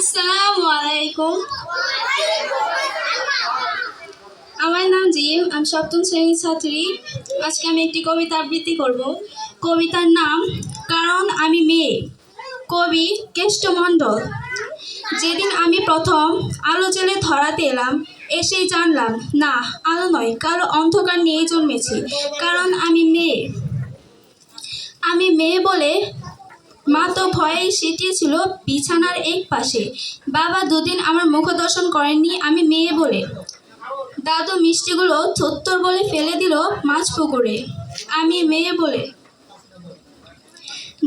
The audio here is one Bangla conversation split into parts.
আসসালামু আলাইকুম। আমার নাম জিম, আমি সপ্তম শ্রেণীর ছাত্রী। আজকে আমি একটি কবিতা আবৃত্তি করব। কবিতার নাম কারণ আমি মেয়ে। কবি কেষ্টমণ্ডল। যেদিন আমি প্রথম আলো জ্বেলে ধরাতে এলাম, এসেই জানলাম না, আলো নয়, কালো অন্ধকার নিয়েই জন্মেছি। কারণ আমি মেয়ে। আমি মেয়ে বলে মা তো ভয়েই সেটিয়েছিল বিছানার এক পাশে। বাবা দুদিন আমার মুখ দর্শন করেননি আমি মেয়ে বলে। দাদু মিষ্টিগুলো থুত্তর বলে ফেলে দিল মাছ পুকুরে আমি মেয়ে বলে।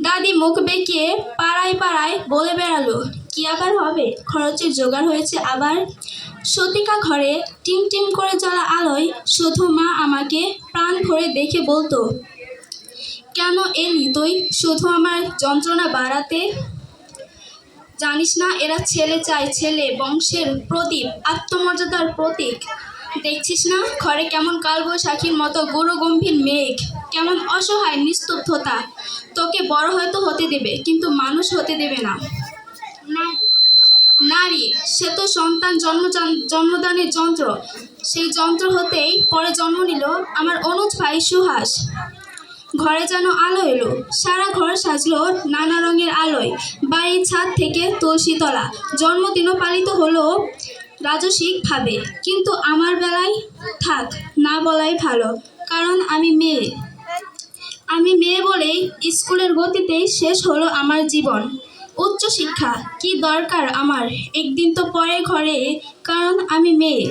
দাদি মুখ বেঁকিয়ে পাড়ায় পাড়ায় বলে বেড়ালো, কি আবার হবে, খরচের জোগাড় হয়েছে আবার। সতিকা ঘরে টিম টিম করে জ্বলা আলোয় শুধু মা আমাকে প্রাণ ভরে দেখে বলতো, কেন এলি তুই শুধু আমার যন্ত্রণা বাড়াতে? জানিস না এরা ছেলে চায়, ছেলে বংশের প্রদীপ, আত্মমর্যাদার প্রতীক। দেখছিস না ঘরে কেমন কালবৈশাখীর মতো গুরু গম্ভীর মেঘ, কেমন অসহায় নিস্তব্ধতা। তোকে বড় হয়তো হতে দেবে, কিন্তু মানুষ হতে দেবে না। নারী সে তো সন্তান জন্মদানের যন্ত্র। সেই যন্ত্র হতেই পরে জন্ম নিল আমার অনুজ ভাই সুহাস। ঘরে যেন আলো এলো, সারা ঘর সাজলো নানা রঙের আলোয়। বাড়ির ছাদ থেকে তুলসীতলা, জন্মদিনও পালিত হলো রাজসিকভাবে। কিন্তু আমার বেলায় থাক, না বলাই ভালো, কারণ আমি মেয়ে। আমি মেয়ে বলেই স্কুলের গতিতেই শেষ হলো আমার জীবন। উচ্চশিক্ষা কি দরকার আমার, একদিন তো পরে ঘরে, কারণ আমি মেয়ে।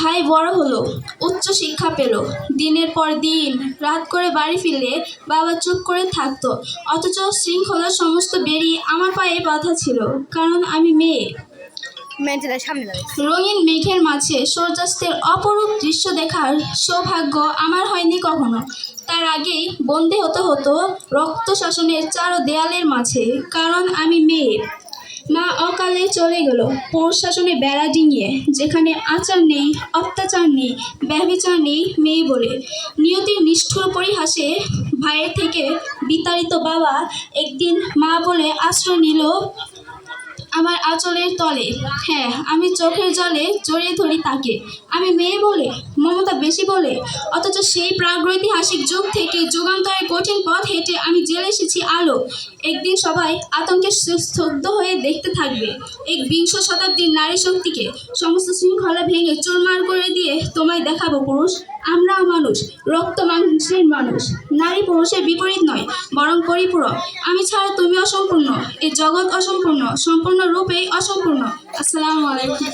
ভাই বড় হলো, উচ্চশিক্ষা পেল, দিনের পর দিন রাত করে বাড়ি ফিরলে বাবা চুপ করে থাকতো, অথচ শৃঙ্খলার সমস্ত বেরি আমার পায়ে বাঁধা ছিল, কারণ আমি মেয়ে। রঙিন মেঘের মাঝে সূর্যাস্তের অপরূপ দৃশ্য দেখার সৌভাগ্য আমার হয়নি কখনো। তার আগেই বন্দী হতে হতো রক্ত শাসনের চার দেয়ালের মাঝে, কারণ আমি মেয়ে। মা অকালে চলে গেল পুরুষ শাসনে বেড়া ডিঙিয়ে, যেখানে আচার নেই, অত্যাচার নেই, ব্যভিচার নেই, মেয়ে বলে। নিয়তির নিষ্ঠুর পরিহাসে ভাইয়ের থেকে বিতাড়িত বাবা একদিন মা বলে আশ্রয় নিল আমার আঁচলের তলে। হ্যাঁ, আমি চোখের জলে জড়িয়ে ধরি তাকে। আমি মেয়ে বলে, মমতা বেশি বলে। অথচ সেই প্রাগৈতিহাসিক যুগ থেকে যুগান্তরের কঠিন পথ হেঁটে আমি জেলে এসেছি আলো। একদিন সবাই আতঙ্কে স্তব্ধ হয়ে দেখতে থাকবে এক বিংশ শতাব্দীর নারী শক্তিকে সমস্ত শৃঙ্খলা ভেঙে চুরমার করে দিয়ে তোমায় দেখাবো পুরুষ, আমরাও মানুষ, রক্ত মাংসের মানুষ। নারী পুরুষের বিপরীত নয়, বরং পরিপূরক। আমি ছাড়া তুমি অসম্পূর্ণ, এই জগৎ অসম্পূর্ণ, সম্পূর্ণ রূপেই অসম্পূর্ণ। আসসালামু আলাইকুম।